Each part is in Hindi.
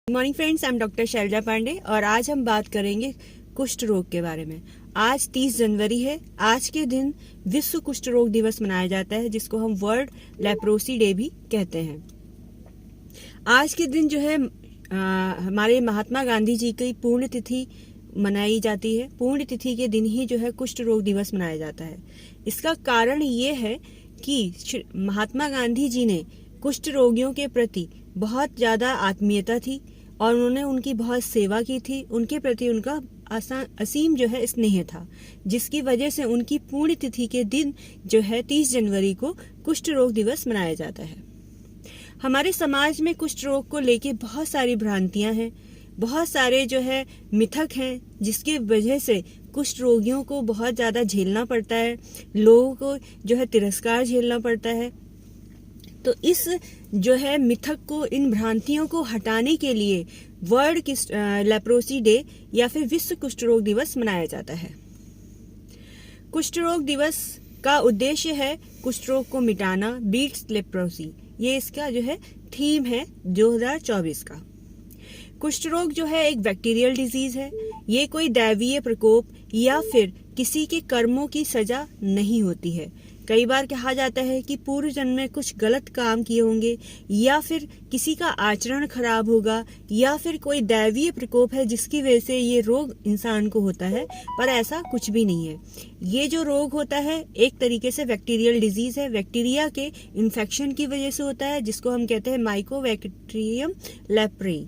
Good morning friends, I am doctor Shailja Pandey और आज हम बात करेंगे कुष्ठ रोग के बारे में। आज 30 जनवरी है। आज के दिन विश्व कुष्ठ रोग दिवस मनाया जाता है, जिसको हम वर्ल्ड लेप्रोसी डे भी कहते हैं। आज के दिन जो है हमारे महात्मा गांधी जी की पुण्य तिथि मनाई जाती है। पुण्य तिथि के दिन ही जो है कुष्ठ रोग दिवस मनाया जाता है। इसका कारण ये है कि महात्मा गांधी जी ने कुष्ठ रोगियों के प्रति बहुत ज्यादा आत्मीयता थी और उन्होंने उनकी बहुत सेवा की थी। उनके प्रति उनका असीम जो है स्नेह था, जिसकी वजह से उनकी पुण्य तिथि के दिन जो है 30 जनवरी को कुष्ठ रोग दिवस मनाया जाता है। हमारे समाज में कुष्ठ रोग को लेके बहुत सारी भ्रांतियां हैं, बहुत सारे जो है मिथक हैं, जिसकी वजह से कुष्ठ रोगियों को बहुत ज्यादा झेलना पड़ता है, लोगों को जो है तिरस्कार झेलना पड़ता है। तो इस जो है मिथक को, इन भ्रांतियों को हटाने के लिए वर्ल्ड लेप्रोसी डे या फिर विश्व कुष्ठ रोग दिवस मनाया जाता है। कुष्ठ रोग दिवस का उद्देश्य है कुष्ठ रोग को मिटाना, बीट्स लेप्रोसी। ये इसका जो है थीम है 2024 का। कुष्ठ रोग जो है एक बैक्टीरियल डिजीज है। ये कोई दैवीय प्रकोप या फिर किसी के कर्मों की सजा नहीं होती है। कई बार कहा जाता है कि पूर्व जन्म में कुछ गलत काम किए होंगे, या फिर किसी का आचरण खराब होगा, या फिर कोई दैवीय प्रकोप है जिसकी वजह से ये रोग इंसान को होता है, पर ऐसा कुछ भी नहीं है। ये जो रोग होता है एक तरीके से बैक्टीरियल डिजीज है। बैक्टीरिया के इन्फेक्शन की वजह से होता है, जिसको हम कहते हैं माइकोबैक्टीरियम लेप्रे,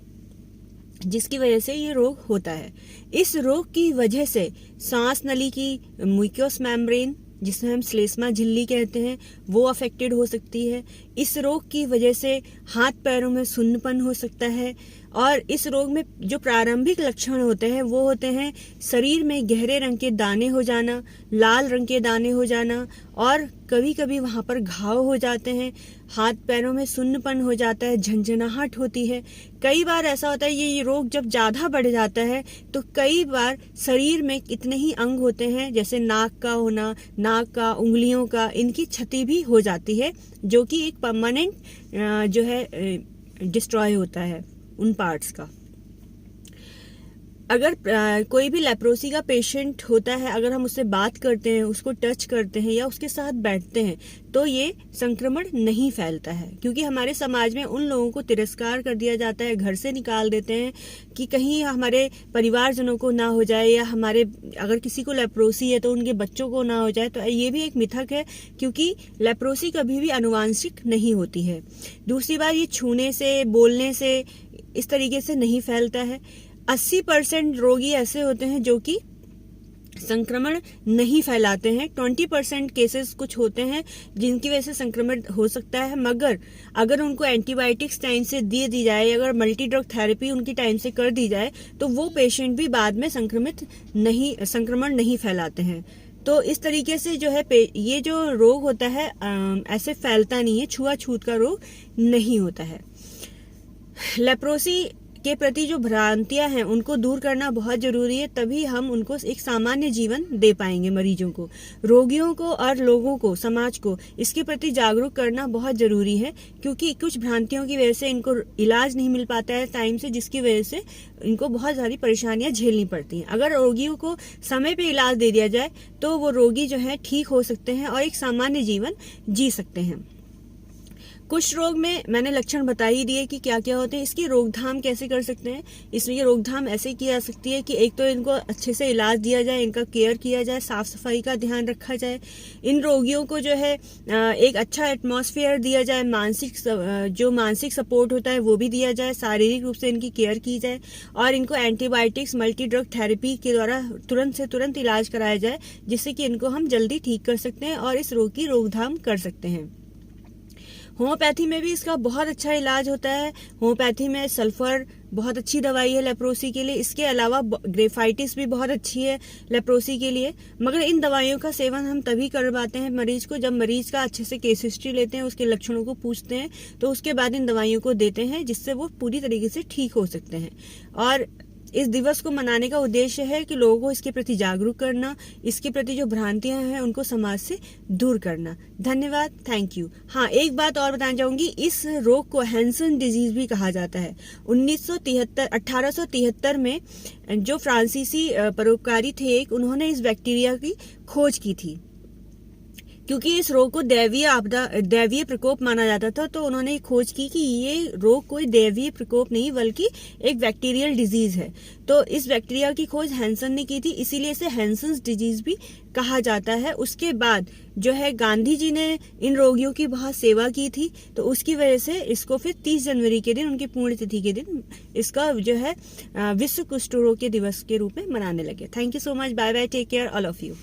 जिसकी वजह से ये रोग होता है। इस रोग की वजह से सांस नली की म्यूकोस मेम्ब्रेन, जिसे हम श्लेष्मा झिल्ली कहते हैं, वो अफेक्टेड हो सकती है। इस रोग की वजह से हाथ पैरों में सुन्नपन हो सकता है। और इस रोग में जो प्रारंभिक लक्षण होते हैं वो होते हैं शरीर में गहरे रंग के दाने हो जाना, लाल रंग के दाने हो जाना, और कभी कभी वहां पर घाव हो जाते हैं, हाथ पैरों में सुन्नपन हो जाता है, झंझनाहट होती है। कई बार ऐसा होता है ये रोग जब ज्यादा बढ़ जाता है तो कई बार शरीर में इतने ही अंग होते हैं, जैसे नाक का होना, नाक का, उंगलियों का, इनकी क्षति भी हो जाती है, जो कि एक परमानेंट जो है डिस्ट्रॉय होता है उन पार्ट्स का। अगर कोई भी लेप्रोसी का पेशेंट होता है, अगर हम उससे बात करते हैं, उसको टच करते हैं या उसके साथ बैठते हैं, तो ये संक्रमण नहीं फैलता है। क्योंकि हमारे समाज में उन लोगों को तिरस्कार कर दिया जाता है, घर से निकाल देते हैं कि कहीं हमारे परिवारजनों को ना हो जाए, या हमारे अगर किसी को लेप्रोसी है तो उनके बच्चों को ना हो जाए। तो ये भी एक मिथक है, क्योंकि लेप्रोसी कभी भी आनुवांशिक नहीं होती है। दूसरी बात, ये छूने से, बोलने से, इस तरीके से नहीं फैलता है। 80% रोगी ऐसे होते हैं जो कि संक्रमण नहीं फैलाते हैं। 20% केसेस कुछ होते हैं जिनकी वजह से संक्रमण हो सकता है, मगर अगर उनको एंटीबायोटिक्स टाइम से दे दी जाए, अगर मल्टी ड्रग थेरेपी उनकी टाइम से कर दी जाए, तो वो पेशेंट भी बाद में संक्रमण नहीं फैलाते हैं। तो इस तरीके से जो है ये जो रोग होता है ऐसे फैलता नहीं है, छुआछूत का रोग नहीं होता है। लेप्रोसी के प्रति जो भ्रांतियां हैं उनको दूर करना बहुत जरूरी है, तभी हम उनको एक सामान्य जीवन दे पाएंगे। मरीजों को, रोगियों को और लोगों को, समाज को इसके प्रति जागरूक करना बहुत जरूरी है, क्योंकि कुछ भ्रांतियों की वजह से इनको इलाज नहीं मिल पाता है टाइम से, जिसकी वजह से इनको बहुत सारी परेशानियां झेलनी पड़ती हैं। अगर रोगियों को समय पे इलाज दे दिया जाए तो वो रोगी जो है ठीक हो सकते हैं और एक सामान्य जीवन जी सकते हैं। कुष्ठ रोग में मैंने लक्षण बता ही दिए कि क्या क्या होते हैं। इसकी रोकथाम कैसे कर सकते हैं? इसमें रोकथाम ऐसे की जा सकती है कि एक तो इनको अच्छे से इलाज दिया जाए, इनका केयर किया जाए, साफ सफाई का ध्यान रखा जाए, इन रोगियों को जो है एक अच्छा एटमॉस्फेयर दिया जाए, मानसिक सपोर्ट होता है वो भी दिया जाए, शारीरिक रूप से इनकी केयर की जाए, और इनको एंटीबायोटिक्स, मल्टी ड्रग थेरेपी के द्वारा तुरंत से तुरंत इलाज कराया जाए, जिससे कि इनको हम जल्दी ठीक कर सकते हैं और इस रोग की रोकथाम कर सकते हैं। होम्योपैथी में भी इसका बहुत अच्छा इलाज होता है। होम्योपैथी में सल्फर बहुत अच्छी दवाई है लेप्रोसी के लिए। इसके अलावा ग्रेफाइटिस भी बहुत अच्छी है लेप्रोसी के लिए। मगर इन दवाइयों का सेवन हम तभी करवाते हैं मरीज को, जब मरीज का अच्छे से केस हिस्ट्री लेते हैं, उसके लक्षणों को पूछते हैं, तो उसके बाद इन दवाइयों को देते हैं, जिससे वो पूरी तरीके से ठीक हो सकते हैं। और इस दिवस को मनाने का उद्देश्य है कि लोगों को इसके प्रति जागरूक करना, इसके प्रति जो भ्रांतियां हैं उनको समाज से दूर करना। धन्यवाद, थैंक यू। हाँ, एक बात और बताना चाहूंगी, इस रोग को हैंसन डिजीज भी कहा जाता है। 1873 में जो फ्रांसीसी परोपकारी थे एक, उन्होंने इस बैक्टीरिया की खोज की थी। क्योंकि इस रोग को दैवीय प्रकोप माना जाता था, तो उन्होंने खोज की कि ये रोग कोई दैवीय प्रकोप नहीं बल्कि एक बैक्टीरियल डिजीज है। तो इस बैक्टीरिया की खोज हैंसन ने की थी, इसीलिए इसे हैंसन्स डिजीज भी कहा जाता है। उसके बाद जो है गांधी जी ने इन रोगियों की बहुत सेवा की थी, तो उसकी वजह से इसको फिर 30 जनवरी के दिन, उनकी पुण्यतिथि के दिन, इसका जो है विश्व कुष्ठ रोग के दिवस के रूप में मनाने लगे। Thank you so much, bye bye, take care all of you.